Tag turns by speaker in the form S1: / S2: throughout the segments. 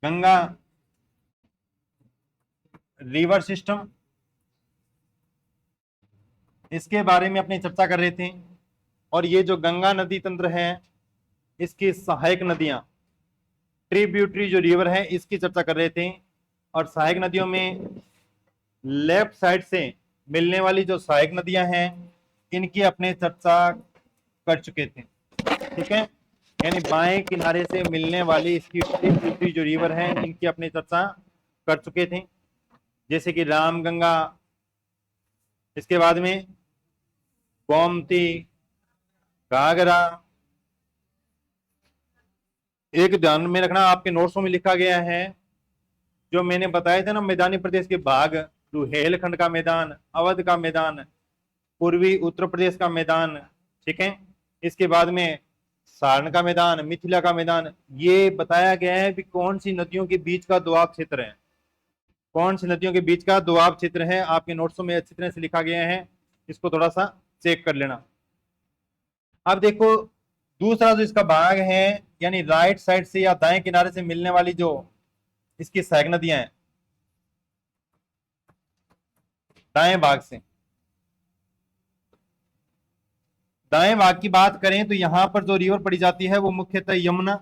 S1: Ganga river system, इसके बारे में अपनी चर्चा कर रहे थे। और ये जो गंगा नदी तंत्र है, इसकी सहायक नदियां, ट्रिब्यूटरी जो रिवर है, इसकी चर्चा कर रहे थे। और सहायक नदियों में लेफ्ट साइड से मिलने वाली जो सहायक नदियां हैं, इनकी अपने चर्चा कर चुके थे। ठीक है, यानी बाएं किनारे से मिलने वाली इसकी ट्रिब्यूटरी जो रिवर है, इनकी अपनी चर्चा कर चुके थे, जैसे कि रामगंगा, इसके बाद में गोमती, घाघरा। एक ध्यान में रखना, आपके नोट्सों में लिखा गया है, जो मैंने बताए थे ना मैदानी प्रदेश के भाग, रुहेलखंड का मैदान, अवध का मैदान, पूर्वी उत्तर प्रदेश का मैदान, ठीक है, इसके बाद में सारण का मैदान, मिथिला का मैदान, ये बताया गया है कि कौन सी नदियों के बीच का दोआब क्षेत्र है, कौन सी नदियों के बीच का दोआब क्षेत्र है। आपके नोट्सों में अच्छी तरह से लिखा गया है, इसको थोड़ा सा चेक कर लेना। अब देखो, दूसरा जो इसका भाग है, यानी राइट साइड से या दाएं किनारे से मिलने वाली जो इसकी सहायक नदियां हैं, दाएं भाग से, दाएं भाग की बात करें तो यहां पर जो रिवर पड़ी जाती है वो मुख्यतः यमुना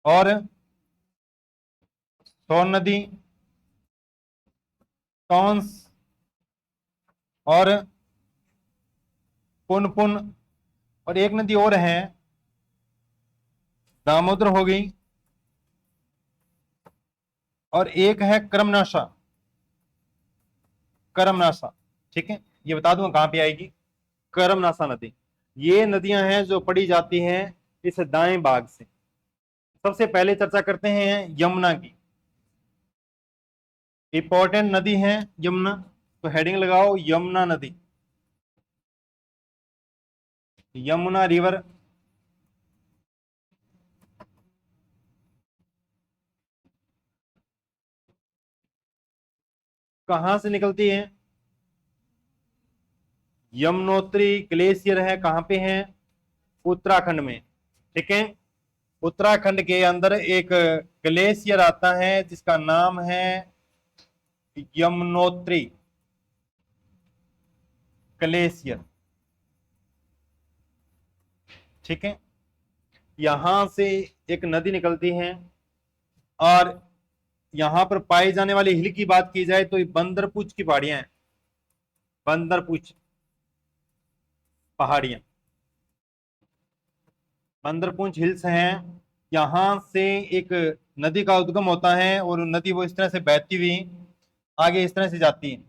S1: और सोन नदी, टॉन्स और पुनपुन, और एक नदी और है दामोदर हो गई, और एक है करमनाशा, करमनाशा। ठीक है, ये बता दूंगा कहां पे आएगी, करमनाशा नदी। ये नदियां हैं जो पड़ी जाती हैं इस दाएं भाग से। सबसे पहले चर्चा करते हैं यमुना की। इंपॉर्टेंट नदी है यमुना, तो हेडिंग लगाओ यमुना नदी, यमुना रिवर। कहां से निकलती है? यमुनोत्री ग्लेशियर है, कहां पे है? उत्तराखंड में। ठीक है, उत्तराखंड के अंदर एक ग्लेशियर आता है जिसका नाम है यमुनोत्री ग्लेशियर। ठीक है, यहां से एक नदी निकलती है, और यहां पर पाई जाने वाली हिल की बात की जाए तो ये बंदरपुच की पहाड़ियां हैं, बंदरपुच पहाड़ियां, बंदरपुंछ हिल्स हैं। यहां से एक नदी का उद्गम होता है, और नदी वो इस तरह से बहती हुई आगे इस तरह से जाती है,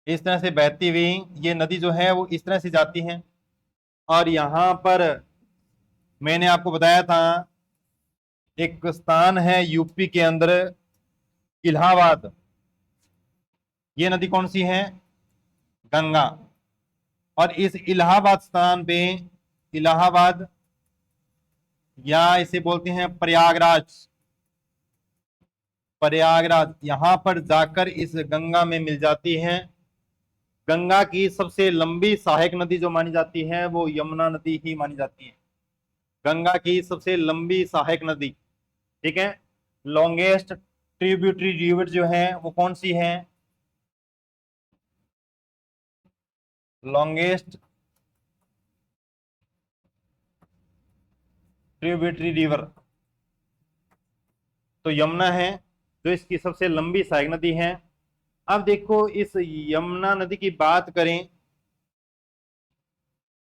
S1: इस तरह से बहती हुई ये नदी जो है वो इस तरह से जाती है। और यहां पर मैंने आपको बताया था, एक स्थान है यूपी के अंदर, इलाहाबाद। ये नदी कौन सी है? गंगा। और इस इलाहाबाद स्थान पे, इलाहाबाद या इसे बोलते हैं प्रयागराज, प्रयागराज, यहां पर जाकर इस गंगा में मिल जाती है। गंगा की सबसे लंबी सहायक नदी जो मानी जाती है वो यमुना नदी ही मानी जाती है, गंगा की सबसे लंबी सहायक नदी। ठीक है, लॉन्गेस्ट ट्रिब्यूटरी रिवर जो है वो कौन सी है? लॉन्गेस्ट ट्रिब्यूटरी रिवर तो यमुना है, जो इसकी सबसे लंबी सहायक नदी है। अब देखो, इस यमुना नदी की बात करें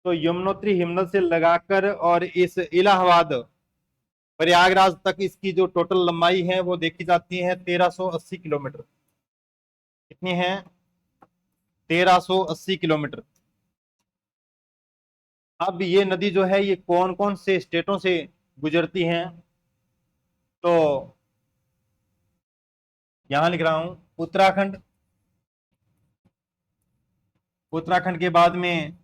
S1: तो यमुनोत्री हिमनद से लगाकर और इस इलाहाबाद प्रयागराज तक इसकी जो टोटल लंबाई है वो देखी जाती है 1380 किलोमीटर। कितनी है? 1380 किलोमीटर। अब ये नदी जो है ये कौन कौन से स्टेटों से गुजरती है? तो यहां लिख रहा हूं उत्तराखंड, उत्तराखंड के बाद में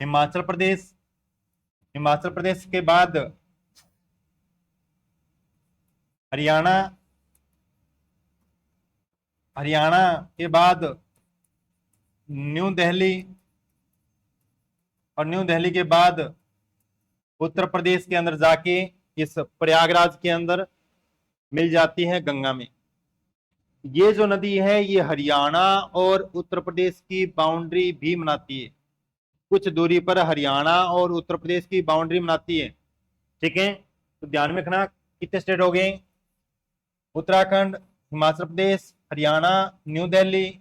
S1: हिमाचल प्रदेश, हिमाचल प्रदेश के बाद हरियाणा, हरियाणा के बाद न्यू दिल्ली, और न्यू दिल्ली के बाद उत्तर प्रदेश के अंदर जाके इस प्रयागराज के अंदर मिल जाती है गंगा में। ये जो नदी है ये हरियाणा और उत्तर प्रदेश की बाउंड्री भी बनाती है, कुछ दूरी पर हरियाणा और उत्तर प्रदेश की बाउंड्री बनाती है। ठीक है, तो ध्यान में रखना कितने स्टेट हो गए, उत्तराखंड, हिमाचल प्रदेश, हरियाणा, न्यू दिल्ली,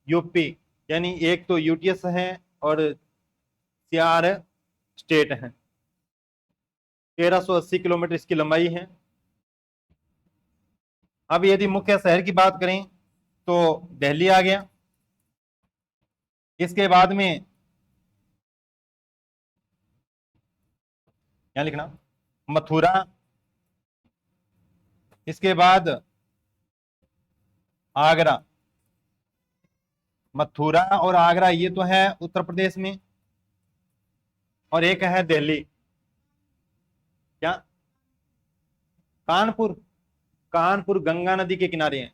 S1: यूपी, यानी एक तो यूटीएस है और 4 स्टेट हैं। 1380 किलोमीटर इसकी लंबाई है। अब यदि मुख्य शहर की बात करें तो दिल्ली आ गया, इसके बाद में क्या लिखना, मथुरा, इसके बाद आगरा। मथुरा और आगरा ये तो है उत्तर प्रदेश में, और एक है दिल्ली, क्या, कानपुर। कानपुर गंगा नदी के किनारे है,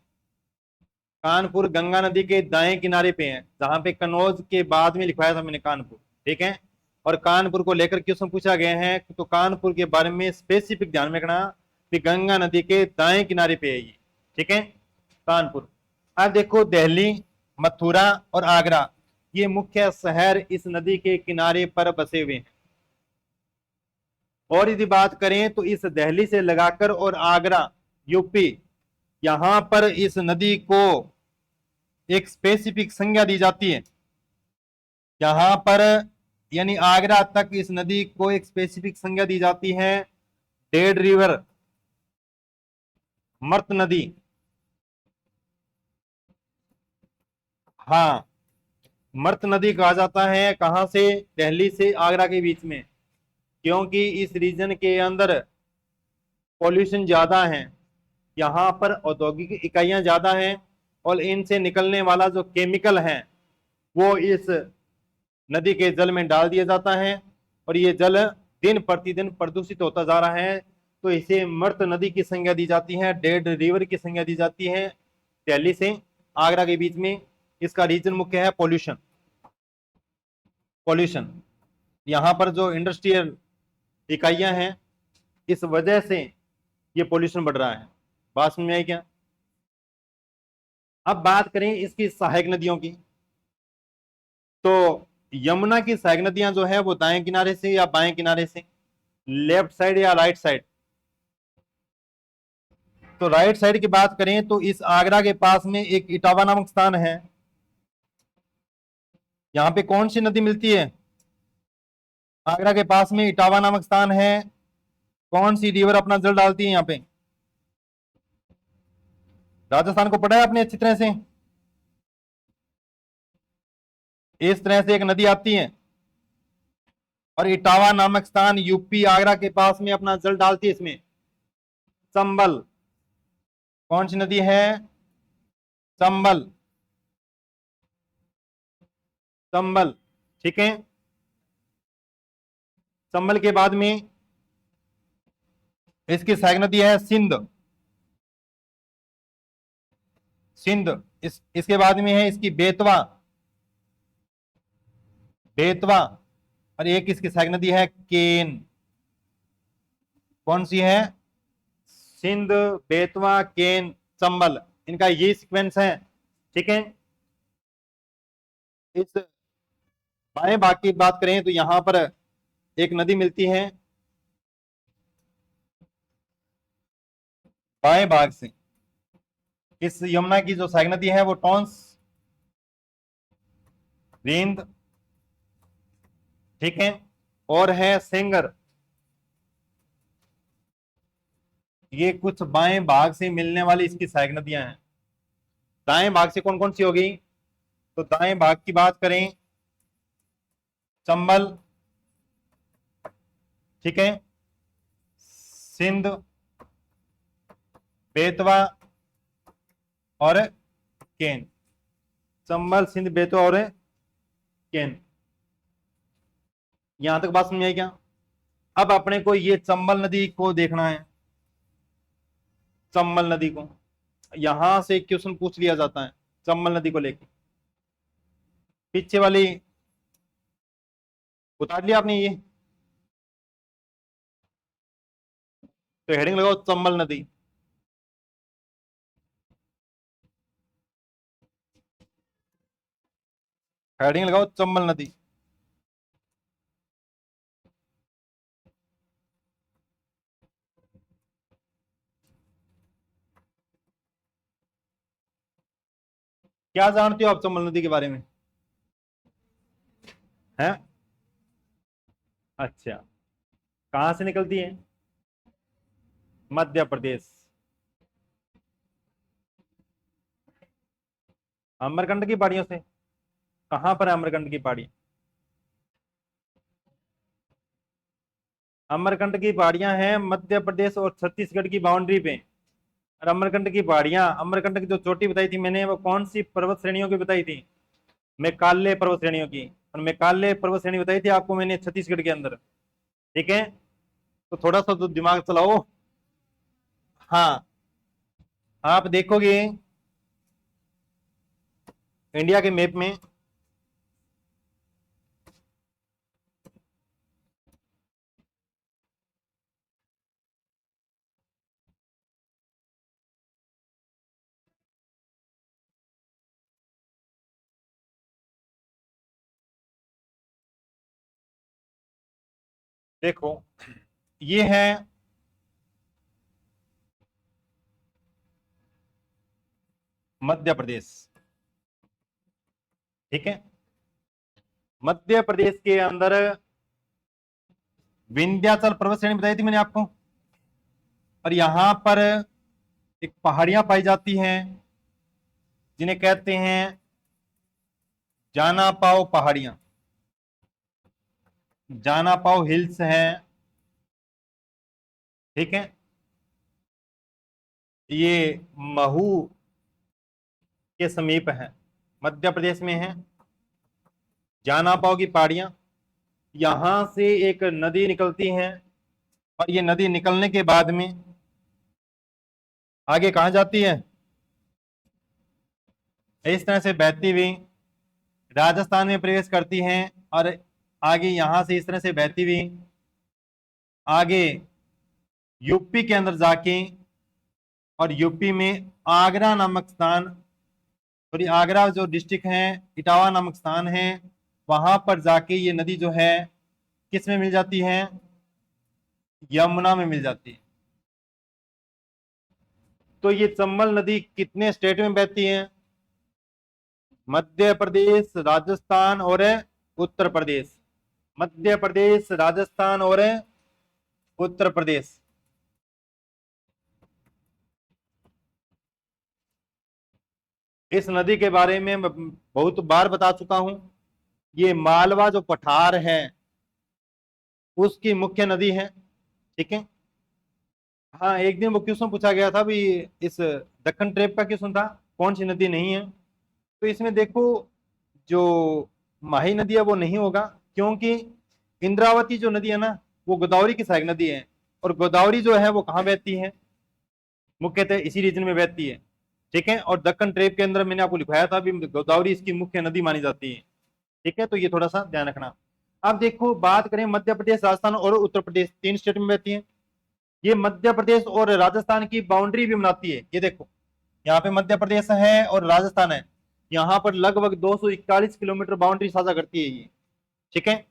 S1: कानपुर गंगा नदी के दाएं किनारे पे है, जहां पे कन्नौज के बाद में लिखवाया था मैंने कानपुर। ठीक है, और कानपुर को लेकर क्वेश्चन पूछा गया है, तो कानपुर के बारे में स्पेसिफिक ध्यान में रखना कि गंगा नदी के दाएं किनारे पे है ये। ठीक है, कानपुर। अब देखो दिल्ली, मथुरा और आगरा ये मुख्य शहर इस नदी के किनारे पर बसे हुए हैं। और यदि बात करें तो इस दिल्ली से लगाकर और आगरा यूपी, यहां पर इस नदी को एक स्पेसिफिक संज्ञा दी जाती है। यहां पर यानी आगरा तक इस नदी को एक स्पेसिफिक संज्ञा दी जाती है, डेड रिवर, मृत नदी। हाँ, मृत नदी कहा जाता है, कहां से, दिल्ली से आगरा के बीच में, क्योंकि इस रीजन के अंदर पॉल्यूशन ज्यादा है, यहाँ पर औद्योगिक इकाइयां ज्यादा हैं, और इनसे निकलने वाला जो केमिकल है वो इस नदी के जल में डाल दिया जाता है, और ये जल दिन प्रतिदिन प्रदूषित होता जा रहा है। तो इसे मृत नदी की संज्ञा दी जाती है, डेड रिवर की संज्ञा दी जाती है। दिल्ली से आगरा के बीच में इसका रीजन मुख्य है पॉल्यूशन। पॉल्यूशन, यहाँ पर जो इंडस्ट्रियल इकाइयां हैं इस वजह से ये पॉल्यूशन बढ़ रहा है। बात समझ में आई क्या? अब बात करें इसकी सहायक नदियों की, तो यमुना की सहायक नदियां जो है वो दाएं किनारे से या बाएं किनारे से, लेफ्ट साइड या राइट साइड। तो राइट साइड की बात करें तो इस आगरा के पास में एक इटावा नामक स्थान है, यहां पे कौन सी नदी मिलती है, आगरा के पास में इटावा नामक स्थान है, कौन सी रिवर अपना जल डालती है यहाँ पे, राजस्थान को पढ़ा है आपने अच्छी तरह से। इस तरह से एक नदी आती है और इटावा नामक स्थान यूपी आगरा के पास में अपना जल डालती है इसमें, चंबल। कौन सी नदी है, चंबल, चंबल। ठीक है, चंबल के बाद में इसकी सहायक नदी है सिंध, सिंध। इसके बाद में है इसकी बेतवा, बेतवा, और एक इसकी सहायक नदी है केन। कौन सी है, सिंध, बेतवा, केन, चंबल, इनका ये सीक्वेंस है। ठीक है, इस बाएं भाग की बात करें तो यहां पर एक नदी मिलती है बाएं भाग से, इस यमुना की जो सहायक नदी है वो टॉन्स, रिंद। ठीक है, और है सेंगर। ये कुछ बाएं भाग से मिलने वाली इसकी सहायक नदियां हैं। दाएं भाग से कौन कौन सी होगी, तो दाएं भाग की बात करें चंबल, ठीक है, सिंध, बेतवा और केन। चंबल, सिंध, बेतवा और केन। यहां तक बात समझ आई क्या? अब अपने को ये चंबल नदी को देखना है, चंबल नदी को यहां से क्वेश्चन पूछ लिया जाता है चंबल नदी को लेकर। पीछे वाली उतार लिया आपने ये, तो हेडिंग लगाओ चंबल नदी। हेडिंग लगाओ चंबल नदी। क्या जानते हो आप चंबल नदी के बारे में? हैं? अच्छा, कहां से निकलती है? मध्य प्रदेश। अमरकंटक की पहाड़ियों से। कहां पर है अमरकंटक की पहाड़ी? अमरकंटक की पहाड़ियां हैं मध्य प्रदेश और छत्तीसगढ़ की बाउंड्री पे। और अमरकंटक की पहाड़ियां, अमरकंटक की जो चोटी बताई थी मैंने, वो कौन सी पर्वत श्रेणियों की बताई थी? मेकाले पर्वत श्रेणियों की। और मेकाले पर्वत श्रेणी बताई थी आपको मैंने छत्तीसगढ़ के अंदर। ठीक है, तो थोड़ा सा तो दिमाग चलाओ। हाँ, आप देखोगे इंडिया के मैप में, देखो ये है मध्य प्रदेश। ठीक है, मध्य प्रदेश के अंदर विंध्याचल पर्वत श्रेणी बताई थी मैंने आपको। और यहां पर एक पहाड़ियां पाई जाती हैं जिन्हें कहते हैं जाना पाओ पहाड़ियां। जाना पाओ हिल्स हैं। ठीक है, ये महू के समीप है, मध्य प्रदेश में है जाना पाओ की पहाड़ियां। यहां से एक नदी निकलती है और ये नदी निकलने के बाद में आगे कहां जाती है? इस तरह से बहती हुई राजस्थान में प्रवेश करती हैं। और आगे यहां से इस तरह से बहती हुई आगे यूपी के अंदर जाके, और यूपी में आगरा नामक स्थान, सॉरी आगरा जो डिस्ट्रिक्ट है, इटावा नामक स्थान है, वहां पर जाके ये नदी जो है किस में मिल जाती है? यमुना में मिल जाती है। तो ये चंबल नदी कितने स्टेट में बहती है? मध्य प्रदेश, राजस्थान और उत्तर प्रदेश। मध्य प्रदेश, राजस्थान और उत्तर प्रदेश। इस नदी के बारे में मैं बहुत बार बता चुका हूं। ये मालवा जो पठार है उसकी मुख्य नदी है। ठीक है, हाँ एक दिन वो क्वेश्चन पूछा गया था भी, इस दक्कन ट्रेप का क्वेश्चन था कौन सी नदी नहीं है। तो इसमें देखो, जो माही नदी है वो नहीं होगा, क्योंकि इंद्रावती जो नदी है ना, वो गोदावरी की सहायक नदी है। और गोदावरी जो है वो कहाँ बहती है? मुख्यतः इसी रीजन में बहती है। ठीक है, और दक्कन ट्रेप के अंदर मैंने आपको लिखवाया था भी गोदावरी इसकी मुख्य नदी मानी जाती है। ठीक है, तो ये थोड़ा सा ध्यान रखना। अब देखो, बात करें मध्य प्रदेश, राजस्थान और उत्तर प्रदेश, तीन स्टेट में बहती है। ये मध्य प्रदेश और राजस्थान की बाउंड्री भी बनाती है। ये देखो, यहाँ पे मध्य प्रदेश है और राजस्थान है, यहाँ पर लगभग 241 किलोमीटर बाउंड्री साझा करती है ये। ठीक है,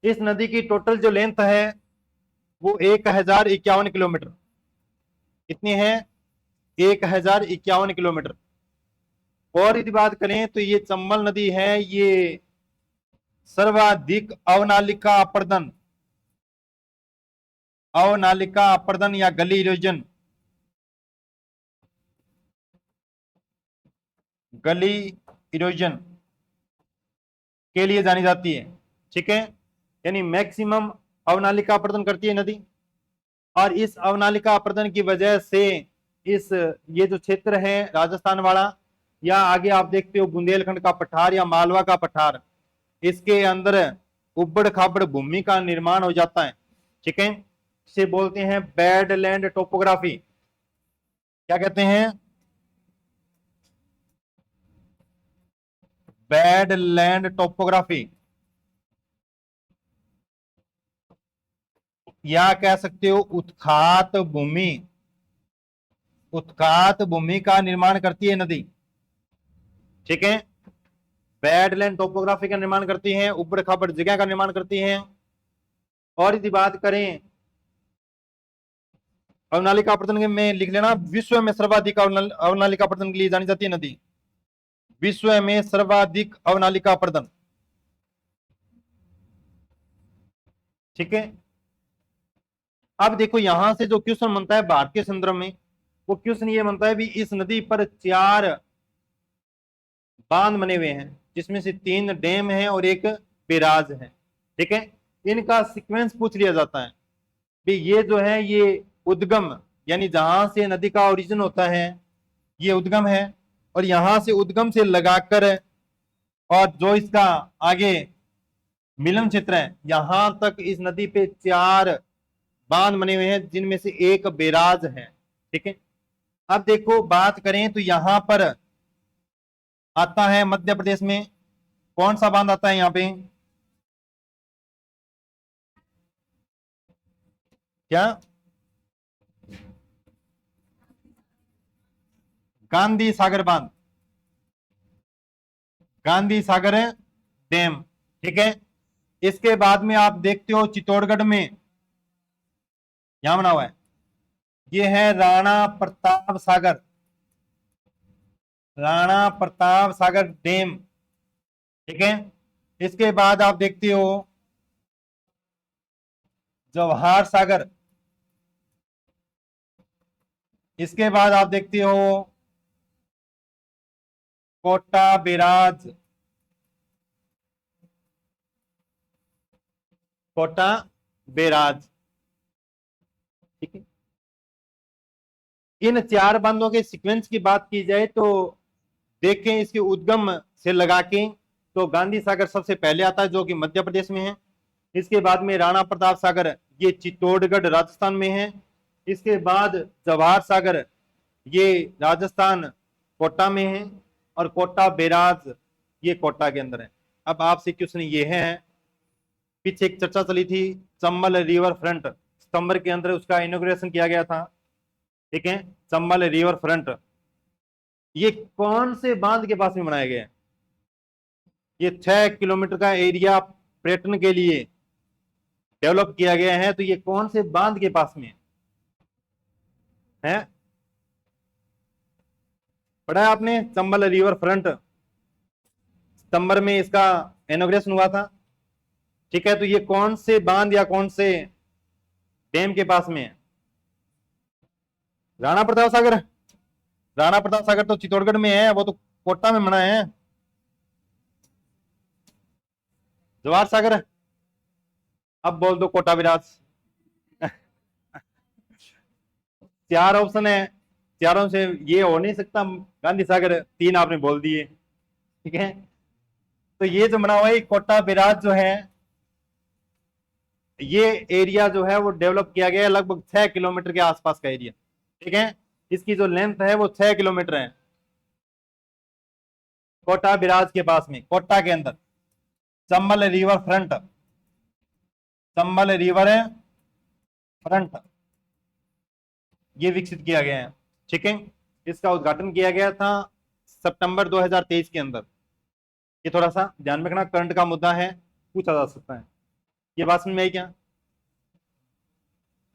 S1: इस नदी की टोटल जो लेंथ है वो 1051 किलोमीटर। कितनी है? 1051 किलोमीटर। और यदि बात करें तो ये चंबल नदी है, ये सर्वाधिक अवनालिका अपर्दन, अवनालिका अपर्दन या गली इरोजन, गली इरोजन के लिए जानी जाती है। ठीक है, यानी मैक्सिमम अवनालिका अपर्दन करती है नदी। और इस अवनालिका अपर्दन की वजह से इस ये जो क्षेत्र है राजस्थान वाला, या आगे आप देखते हो बुंदेलखंड का पठार या मालवा का पठार, इसके अंदर उबड़ खाबड़ भूमि का निर्माण हो जाता है। ठीक है, इसे बोलते हैं बैडलैंड टोपोग्राफी। क्या कहते हैं? Badland topography. या कह सकते हो उत्खात भूमि, उत्खात भूमि का निर्माण करती है नदी। ठीक है, बैडलैंड टोपोग्राफी का निर्माण करती है, उबड़ खाबड़ जगह का निर्माण करती है। और यदि बात करें अवनालिका अपरदन में लिख लेना, विश्व में सर्वाधिक अवनालिका अपरदन के लिए जानी जाती है नदी, विश्व में सर्वाधिक अवनालिका अपरदन। ठीक है, अब देखो यहां से जो क्वेश्चन बनता है भारत के संदर्भ में, वो क्वेश्चन ये बनता है भी इस नदी पर 4 बांध बने हुए हैं, जिसमें से 3 डैम है और एक बैराज है। ठीक है, इनका सीक्वेंस पूछ लिया जाता है भी ये जो है ये उद्गम, यानी जहां से नदी का ओरिजिन होता है ये उद्गम है, और यहां से उद्गम से लगाकर और जो इसका आगे मिलन क्षेत्र है यहां तक इस नदी पे 4 बांध बने हुए हैं, जिनमें से एक बैराज है। ठीक है, अब देखो बात करें तो यहां पर आता है मध्य प्रदेश में, कौन सा बांध आता है यहां पे, क्या, गांधी सागर बांध, गांधी सागर डैम। ठीक है, इसके बाद में आप देखते हो चित्तौड़गढ़ में यहां बना हुआ है, ये है राणा प्रताप सागर, राणा प्रताप सागर डैम। ठीक है, इसके बाद आप देखते हो जवाहर सागर, इसके बाद आप देखते हो कोटा बैराज, कोटा बैराज। ठीक है, इन 4 बांधों के सीक्वेंस की बात की जाए तो देखें इसके उद्गम से लगा के, तो गांधी सागर सबसे पहले आता है जो कि मध्य प्रदेश में है। इसके बाद में राणा प्रताप सागर ये चित्तौड़गढ़ राजस्थान में है। इसके बाद जवाहर सागर ये राजस्थान कोटा में है, और कोटा बैराज ये कोटा के अंदर है। अब आपसे क्वेश्चन ये है, पीछे एक चर्चा चली थी चंबल रिवर फ्रंट, सितंबर के अंदर उसका इनॉग्रेशन किया गया था। ठीक है, चंबल रिवर फ्रंट ये कौन से बांध के पास में बनाया गया है, ये 6 किलोमीटर का एरिया पर्यटन के लिए डेवलप किया गया है, तो ये कौन से बांध के पास में है, पढ़ा है आपने, चंबल रिवर फ्रंट, सितंबर में इसका इनॉग्रेशन हुआ था। ठीक है, तो ये कौन से बांध या कौन से डैम के पास में है, राणा प्रताप सागर, राणा प्रताप सागर तो चित्तौड़गढ़ में है, वो तो कोटा में बना है। जवाहर सागर, अब बोल दो कोटा बैराज। 4 ऑप्शन है, चारों से ये हो नहीं सकता, गांधी सागर 3 आपने बोल दिए। ठीक है, तो ये जो बना हुआ है कोटा बैराज जो है, ये एरिया जो है वो डेवलप किया गया है, लगभग 6 किलोमीटर के आसपास का एरिया। ठीक है, इसकी जो लेंथ है वो 6 किलोमीटर है, कोटा बैराज के पास में, कोटा के अंदर Chambal river front, Chambal river front ये विकसित किया गया है। ठीक है, इसका उद्घाटन किया गया था सितंबर 2023 के अंदर। ये थोड़ा सा ध्यान में रखना, करंट का मुद्दा है, पूछा जा सकता है। ये बात समझ में आई क्या?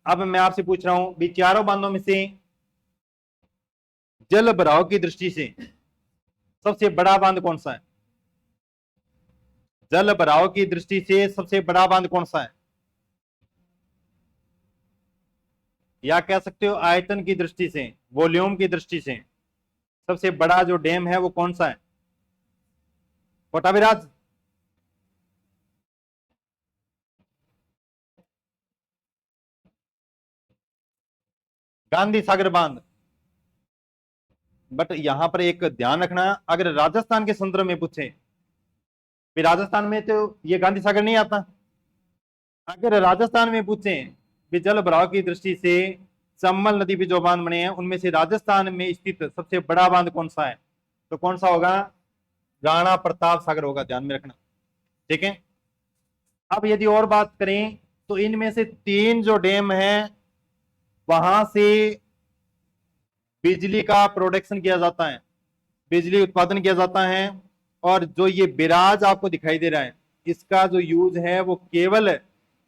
S1: अब मैं आपसे पूछ रहा हूं भी चारों बांधों में से जल भराव की दृष्टि से सबसे बड़ा बांध कौन सा है, जल भराव की दृष्टि से सबसे बड़ा बांध कौन सा है, या कह सकते हो आयतन की दृष्टि से, वॉल्यूम की दृष्टि से सबसे बड़ा जो डैम है वो कौन सा है, कोटा बैराज, गांधी सागर बांध। बट यहां पर एक ध्यान रखना, अगर राजस्थान के संदर्भ में पूछे, फिर राजस्थान में तो ये गांधी सागर नहीं आता। अगर राजस्थान में पूछे भी जल भराव की दृष्टि से चंबल नदी पे जो बांध बने हैं उनमें से राजस्थान में स्थित सबसे बड़ा बांध कौन सा है, तो कौन सा होगा, राणा प्रताप सागर होगा, ध्यान में रखना। ठीक है, अब यदि और बात करें तो इनमें से 3 जो डैम है वहां से बिजली का प्रोडक्शन किया जाता है, बिजली उत्पादन किया जाता है। और जो ये बैराज आपको दिखाई दे रहा है, इसका जो यूज है वो केवल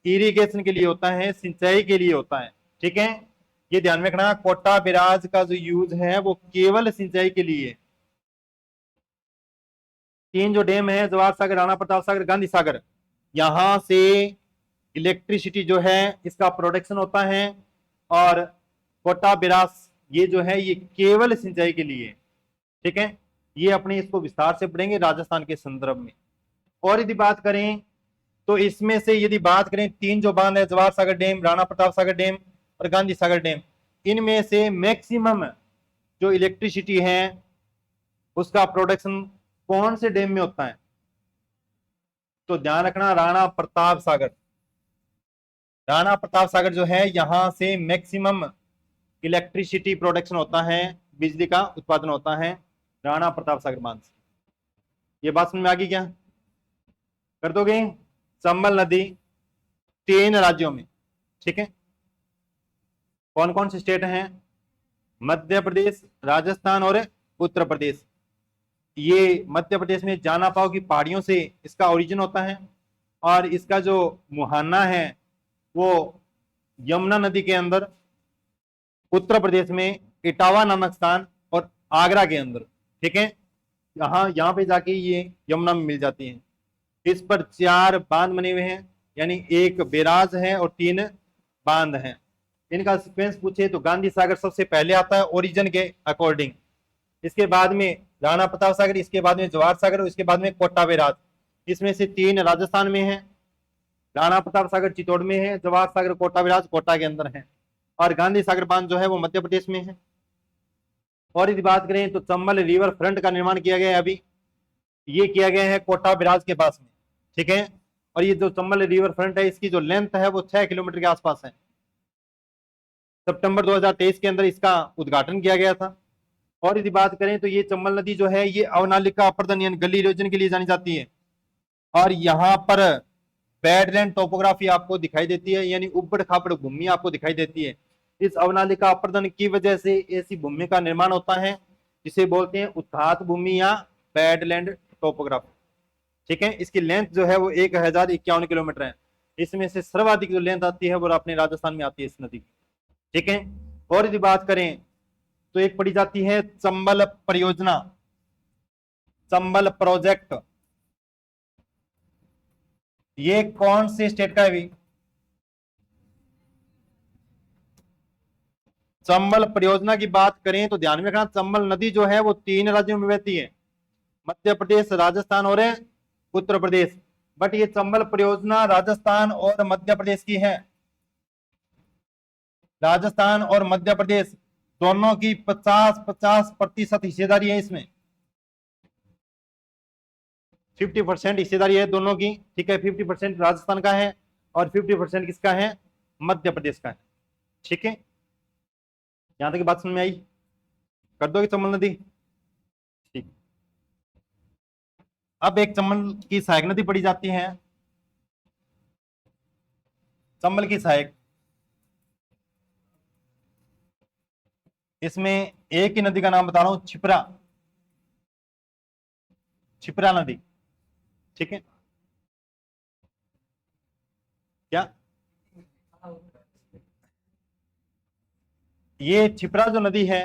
S1: इरिगेशन के लिए होता है, सिंचाई के लिए होता है। ठीक है, ये ध्यान में रखना, कोटा बैराज का जो यूज है वो केवल सिंचाई के लिए। 3 जो डैम है, जवाहर सागर, राणा प्रताप सागर, गांधी सागर, यहां से इलेक्ट्रिसिटी जो है इसका प्रोडक्शन होता है। और कोटा बैराज ये जो है ये केवल सिंचाई के लिए। ठीक है, ये अपने इसको विस्तार से पढ़ेंगे राजस्थान के संदर्भ में। और यदि बात करें तो इसमें से यदि बात करें 3 जो बांध है, जवाहर सागर डैम, राणा प्रताप सागर डैम और गांधी सागर डैम, इनमें से मैक्सिमम जो इलेक्ट्रिसिटी है उसका प्रोडक्शन कौन से डैम में होता है? तो ध्यान रखना, राणा प्रताप सागर। राणा प्रताप सागर जो है यहां से मैक्सिमम इलेक्ट्रिसिटी प्रोडक्शन होता है, बिजली का उत्पादन होता है राणा प्रताप सागर बांध से। ये बात समझ में आ गई क्या? कर दोगे? चंबल नदी 3 राज्यों में। ठीक है, कौन कौन से स्टेट हैं? मध्य प्रदेश, राजस्थान और उत्तर प्रदेश। ये मध्य प्रदेश में जानापाव की पहाड़ियों से इसका ओरिजिन होता है। और इसका जो मुहाना है वो यमुना नदी के अंदर, उत्तर प्रदेश में इटावा नामक स्थान और आगरा के अंदर। ठीक है, यहाँ पे जाके ये यमुना में मिल जाती है। इस पर 4 बांध बने हुए हैं, यानी 1 बैराज है और 3 बांध हैं। इनका सीक्वेंस पूछे तो गांधी सागर सबसे पहले आता है ओरिजिन के अकॉर्डिंग, इसके बाद में राणा प्रताप सागर, इसके बाद में जवाहर सागर और इसके बाद में कोटा बैराज। इसमें से 3 राजस्थान में है, राणा प्रताप सागर चित्तौड़ में है, जवाहर सागर कोटा बैराज कोटा के अंदर है, और गांधी सागर बांध जो है वो मध्य प्रदेश में है। और यदि बात करें तो चंबल रिवर फ्रंट का निर्माण किया गया है, अभी ये किया गया है कोटा बैराज के पास में। ठीक है, और ये जो चंबल रिवर फ्रंट है इसकी जो लेंथ है वो 6 किलोमीटर के आसपास है। सितंबर 2023 के अंदर इसका उद्घाटन किया गया था। और यदि बात करें तो ये चंबल नदी जो है ये अवनालिका अपर्दन यानी गली इरोजन के लिए जानी जाती है। और यहाँ पर बैडलैंड टोपोग्राफी आपको दिखाई देती है, यानी उबड़ खाबड़ भूमि आपको दिखाई देती है। इस अवनालिका अपर्दन की वजह से ऐसी भूमि का निर्माण होता है जिसे बोलते हैं उत्थात भूमि या बैडलैंड टोपोग्राफी। ठीक है, इसकी लेंथ जो है वो 1051 किलोमीटर है। इसमें से सर्वाधिक जो लेंथ आती है वो अपने राजस्थान में आती है इस नदी की। ठीक है, और यदि बात करें तो एक पढ़ी जाती है चंबल परियोजना, चंबल प्रोजेक्ट। ये कौन से स्टेट का है भी? चंबल परियोजना की बात करें तो ध्यान में रखना, चंबल नदी जो है वो 3 राज्यों में बहती है, मध्य प्रदेश, राजस्थान और उत्तर प्रदेश। बट ये चंबल परियोजना राजस्थान और मध्य प्रदेश की है। राजस्थान और मध्य प्रदेश दोनों की 50-50% हिस्सेदारी है इसमें, 50% हिस्सेदारी है दोनों की। ठीक है, 50% राजस्थान का है और 50% किसका है? मध्य प्रदेश का है। ठीक है, यहां तक बात समझ में आई? कर दोगे चंबल नदी? ठीक, अब एक चंबल की सहायक नदी पड़ी जाती है, चंबल की सहायक। इसमें एक ही नदी का नाम बता रहा हूं, छिपरा, छिपरा नदी। ठीक है, क्या ये छिपरा जो नदी है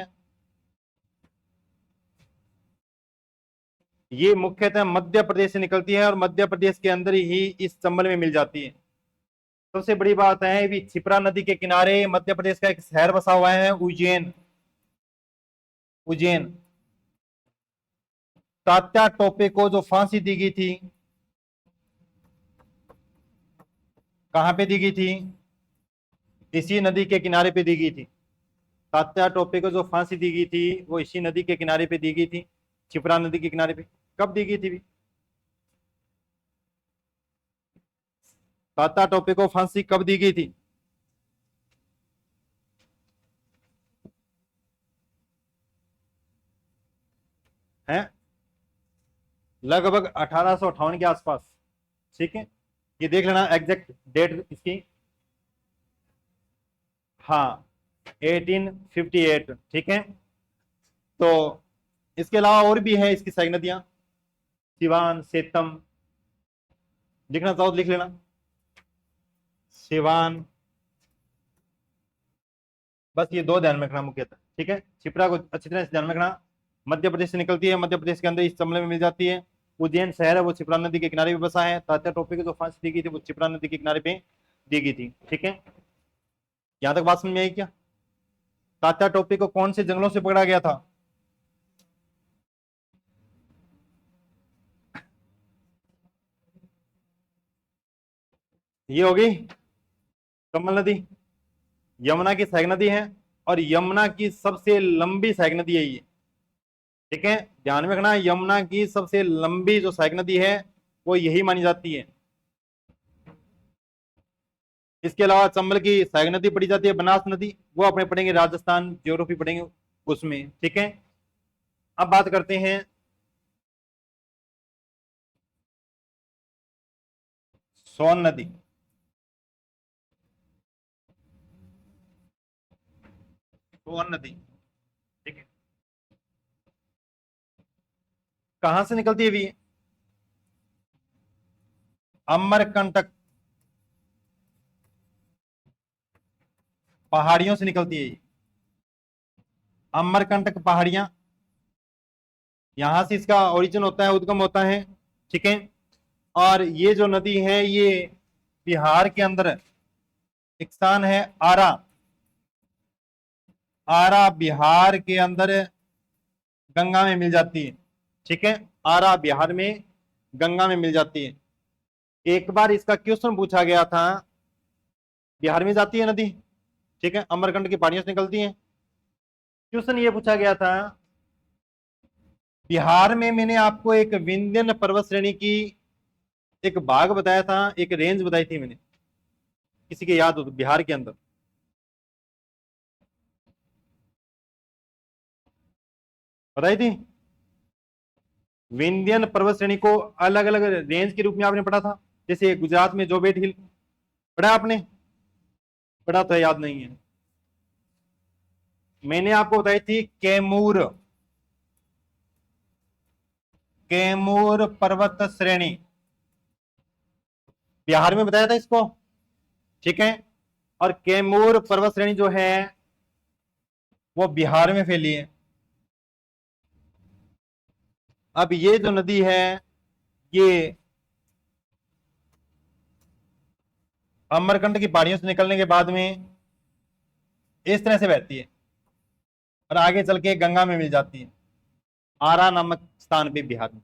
S1: ये मुख्यतः मध्य प्रदेश से निकलती है और मध्य प्रदेश के अंदर ही इस चंबल में मिल जाती है। सबसे बड़ी बात है भी, छिपरा नदी के किनारे मध्य प्रदेश का एक शहर बसा हुआ है, उज्जैन। उज्जैन, तात्या टोपे को जो फांसी दी गई थी, कहां पे दी गई थी? इसी नदी के किनारे पे दी गई थी। तात्या टोपे को जो फांसी दी गई थी वो इसी नदी के किनारे पे दी गई थी, छिपरा नदी के किनारे पे। कब दी गई थी? तात्या टोपे को फांसी कब दी गई थी? हैं, लगभग 1858 के आसपास। ठीक है, ये देख लेना एग्जैक्ट डेट इसकी, हाँ 1858, ठीक है। तो इसके अलावा और भी है इसकी सहायक नदियां, सिवान, सेतम, लिखना चाहो तो लिख लेना, सिवान, बस ये दो ध्यान में रखना मुख्यतः, ठीक है। क्षिप्रा को अच्छी तरह से ध्यान में रखना। मध्य प्रदेश से निकलती है, मध्य प्रदेश के अंदर इस समले में मिल जाती है। उज्जैन शहर है वो क्षिप्रा नदी के किनारे भी बसा है। तात्या टोपे को जो फांसी दी गई थी वो क्षिप्रा नदी के किनारे पे दी गई थी, ठीक है। यहां तक बात समझ में आई क्या? तात्या टोपे को कौन से जंगलों से पकड़ा गया था? ये होगी कमल नदी, यमुना की सहायक नदी है और यमुना की सबसे लंबी सहायक नदी है ये, ठीक है। ध्यान में रखना, यमुना की सबसे लंबी जो सहायक नदी है वो यही मानी जाती है। इसके अलावा चंबल की सहायक नदी पड़ी जाती है बनास नदी, वो अपने पढ़ेंगे राजस्थान ज्योग्राफी पढ़ेंगे उसमें, ठीक है। अब बात करते हैं सोन नदी। सोन नदी, ठीक है, कहां से निकलती है भी? अमरकंटक पहाड़ियों से निकलती है ये। अमरकंटक पहाड़ियां, यहां से इसका ओरिजिन होता है, उद्गम होता है, ठीक है। और ये जो नदी है ये बिहार के अंदर एक स्थान है आरा, आरा बिहार के अंदर गंगा में मिल जाती है, ठीक है। आरा बिहार में गंगा में मिल जाती है। एक बार इसका क्वेश्चन पूछा गया था, बिहार में जाती है नदी, ठीक है, अमरकंटक की पहाड़ियों से निकलती है। क्वेश्चन ये पूछा गया था, बिहार में मैंने आपको एक विंध्यन पर्वत श्रेणी की एक भाग बताया था, एक रेंज बताई थी मैंने, किसी के याद हो तो, बिहार के अंदर बताई थी। विंध्यन पर्वत श्रेणी को अलग अलग रेंज के रूप में आपने पढ़ा था, जैसे गुजरात में जोबेट हिल पढ़ा आपने, पढ़ा तो याद नहीं है। मैंने आपको बताई थी कैमूर, कैमूर पर्वत श्रेणी, बिहार में बताया था इसको, ठीक है। और कैमूर पर्वत श्रेणी जो है वो बिहार में फैली है। अब ये जो नदी है ये अमरकंटक की पहाड़ियों से निकलने के बाद में इस तरह से बहती है और आगे चल के गंगा में मिल जाती है, आरा नामक स्थान पे बिहार में।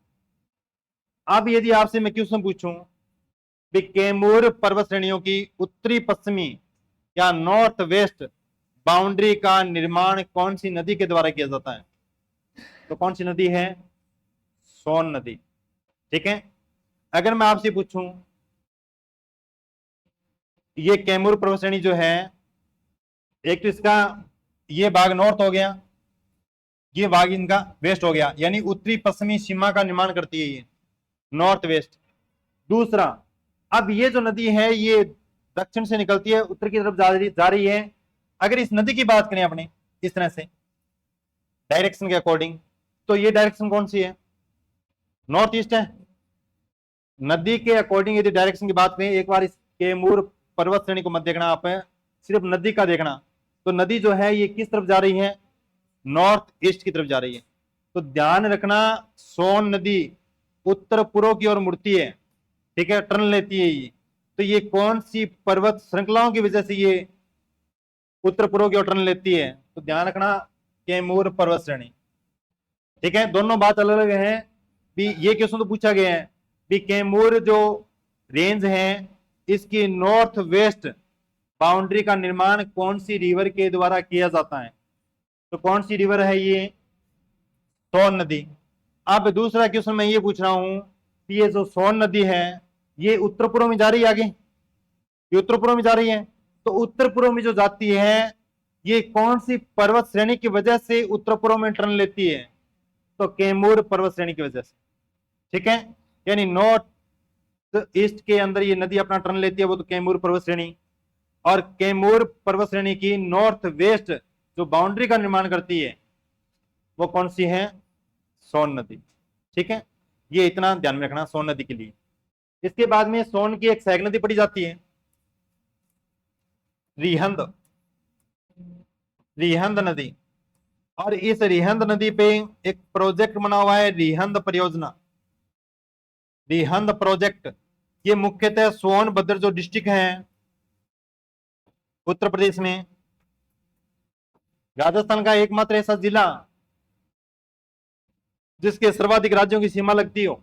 S1: अब यदि आपसे मैं क्वेश्चन पूछूं कि कैमूर पर्वत श्रेणियों की उत्तरी पश्चिमी या नॉर्थ वेस्ट बाउंड्री का निर्माण कौन सी नदी के द्वारा किया जाता है, तो कौन सी नदी है? सोन नदी, ठीक है। अगर मैं आपसे पूछूं ये कैमूर पर्वत श्रेणी जो है, एक तो इसका ये भाग नॉर्थ हो गया, ये भाग इनका वेस्ट हो गया, यानी उत्तरी पश्चिमी सीमा का निर्माण करती है ये, नॉर्थ वेस्ट। दूसरा, अब ये जो नदी है ये दक्षिण से निकलती है, उत्तर की तरफ जा रही है। अगर इस नदी की बात करें अपने इस तरह से डायरेक्शन के अकॉर्डिंग, तो ये डायरेक्शन कौन सी है? नॉर्थ ईस्ट है। नदी के अकॉर्डिंग यदि डायरेक्शन की बात करें, एक बार इस कैमूर पर्वत श्रेणी को मत देखना आप, सिर्फ नदी का देखना, तो नदी जो है ये किस तरफ जा रही है? नॉर्थ ईस्ट की तरफ जा रही है। तो ध्यान रखना, सोन नदी उत्तर पूर्व की ओर मुड़ती है, ठीक है, टर्न लेती है ये। तो ये कौन सी पर्वत श्रृंखलाओं की वजह से ये उत्तर पूर्व की ओर टर्न लेती है? तो ध्यान रखना कैमूर पर्वत श्रेणी, ठीक है। दोनों बात अलग अलग है भी, ये क्वेश्चन तो पूछा गया है भी कैमूर जो रेंज है इसकी नॉर्थ वेस्ट बाउंड्री का निर्माण कौन सी रिवर के द्वारा किया जाता है, तो कौन सी रिवर है ये? सोन नदी। अब दूसरा क्वेश्चन मैं ये पूछ रहा हूं कि ये जो सोन नदी है ये उत्तर पूर्व में जा रही है, आगे ये उत्तर पूर्व में जा रही है, तो उत्तर पूर्व में जो जाती है ये कौन सी पर्वत श्रेणी की वजह से उत्तर पूर्व में टर्न लेती है? तो कैमूर पर्वत श्रेणी की वजह से, ठीक है। यानी नॉर्थ ईस्ट के अंदर ये नदी अपना टर्न लेती है, वो तो कैमूर पर्वत श्रेणी। और कैमूर पर्वत श्रेणी की नॉर्थ वेस्ट जो बाउंड्री का निर्माण करती है वो कौन सी है? सोन नदी। ठीक है, ये इतना ध्यान में रखना सोन नदी के लिए। इसके बाद में सोन की एक सहायक नदी पड़ी जाती है, रिहंद। रिहंद नदी, और इस रिहंद नदी पे एक प्रोजेक्ट बना हुआ है, रिहंद परियोजना, रिहंद प्रोजेक्ट। ये मुख्यतः सोनभद्र जो डिस्ट्रिक्ट है उत्तर प्रदेश में, राजस्थान का एकमात्र ऐसा जिला जिसके सर्वाधिक राज्यों की सीमा लगती हो,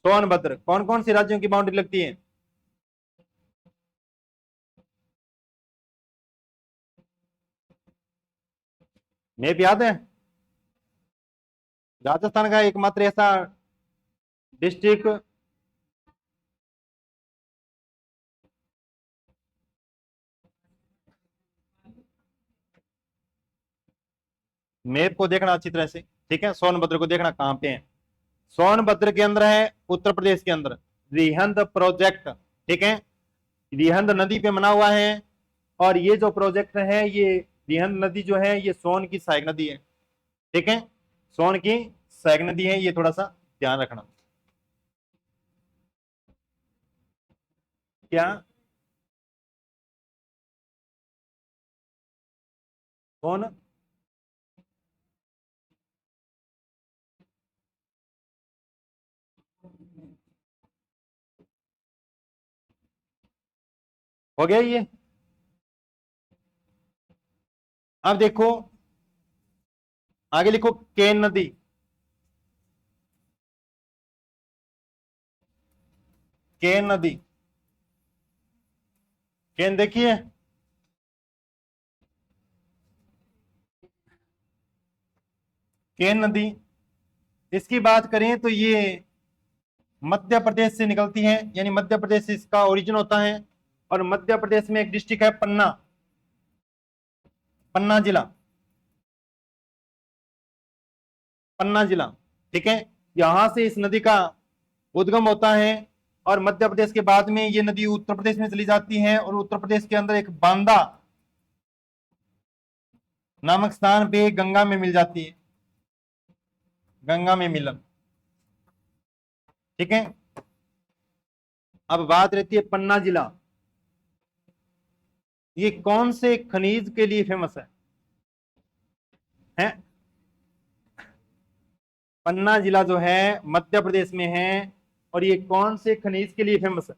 S1: सोनभद्र। कौन कौन सी राज्यों की बाउंड्री लगती है? मैप याद है? राजस्थान का एकमात्र ऐसा डिस्ट्रिक्ट मैप को देखना अच्छी तरह से, ठीक है। सोनभद्र को देखना कहां पे है। सोनभद्र के अंदर है, उत्तर प्रदेश के अंदर, रिहंद प्रोजेक्ट। ठीक है, रिहंद नदी पे बना हुआ है, और ये जो प्रोजेक्ट है, ये रिहंद नदी जो है ये सोन की सहायक नदी है। ठीक है, सोन की सहायक नदी है, ये थोड़ा सा ध्यान रखना। क्या कौन? हो गया ये। अब देखो आगे लिखो, केन नदी। केन नदी, केन देखिए, केन नदी। इसकी बात करें तो ये मध्य प्रदेश से निकलती है, यानी मध्य प्रदेश से इसका ओरिजिन होता है। और मध्य प्रदेश में एक डिस्ट्रिक्ट है पन्ना, पन्ना जिला, पन्ना जिला। ठीक है, यहां से इस नदी का उद्गम होता है, और मध्य प्रदेश के बाद में ये नदी उत्तर प्रदेश में चली जाती है, और उत्तर प्रदेश के अंदर एक बांदा नामक स्थान पे गंगा में मिल जाती है, गंगा में मिलन। ठीक है, अब बात रहती है पन्ना जिला, ये कौन से खनिज के लिए फेमस है? हैं? पन्ना जिला जो है मध्य प्रदेश में है, और ये कौन से खनिज के लिए फेमस है?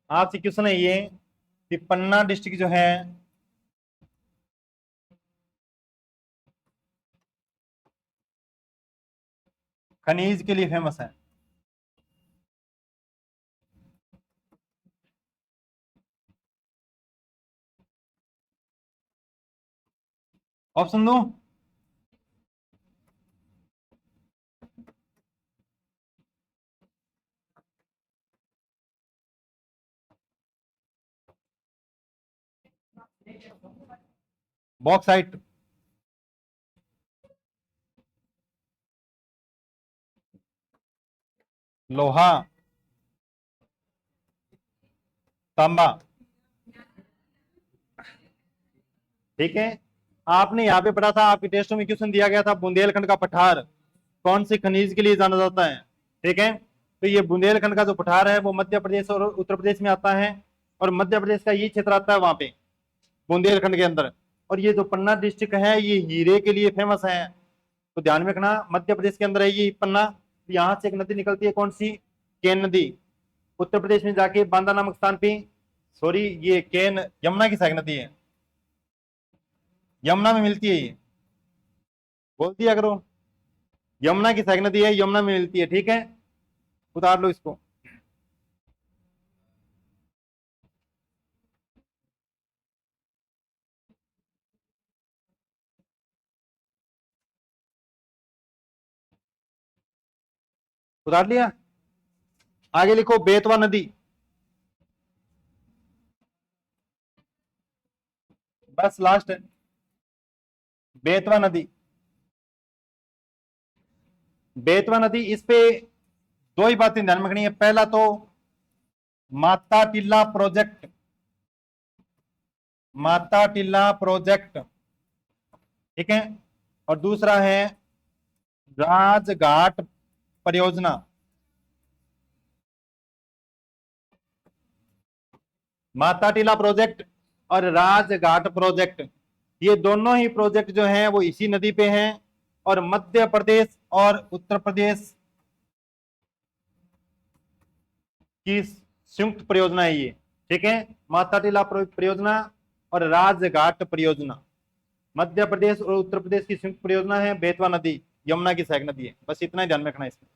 S1: आपसे क्वेश्चन है ये कि पन्ना डिस्ट्रिक्ट जो है खनिज के लिए फेमस है। ऑप्शन दो। बॉक्साइट, लोहा, तांबा। ठीक है, आपने यहाँ पे पढ़ा था, आपके टेस्टों में क्वेश्चन दिया गया था, बुंदेलखंड का पठार कौन से खनिज के लिए जाना जाता है? ठीक है, तो ये बुंदेलखंड का जो पठार है वो मध्य प्रदेश और उत्तर प्रदेश में आता है, और मध्य प्रदेश का ये क्षेत्र आता है वहां पे बुंदेलखंड के अंदर। और ये जो पन्ना डिस्ट्रिक्ट है ये हीरे के लिए फेमस है, तो ध्यान में रखना, मध्य प्रदेश के अंदर है ये पन्ना। यहाँ से एक नदी निकलती है, कौन सी? केन नदी। उत्तर प्रदेश में जाके बांदा नामक स्थान पे, सॉरी ये केन यमुना की सहायक नदी है, यमुना में मिलती है ये, बोल दिया करो, यमुना की सहायक नदी है, यमुना में मिलती है। ठीक है, उतार लो इसको। उतार लिया। आगे लिखो, बेतवा नदी। बस लास्ट है, बेतवा नदी। बेतवा नदी, इस पे दो ही बातें ध्यान में रखनी है। पहला तो माता टिल्ला प्रोजेक्ट, माता टिल्ला प्रोजेक्ट, ठीक है। और दूसरा है राजघाट परियोजना। माता टिला प्रोजेक्ट और राजघाट प्रोजेक्ट, ये दोनों ही प्रोजेक्ट जो हैं वो इसी नदी पे हैं, और मध्य प्रदेश और उत्तर प्रदेश की संयुक्त परियोजना है ये, ठीक है। माता टिला परियोजना और राजघाट परियोजना मध्य प्रदेश और उत्तर प्रदेश की संयुक्त परियोजना है। बेतवा नदी यमुना की सहायक नदी है, बस इतना ही ध्यान में रखना है इसमें।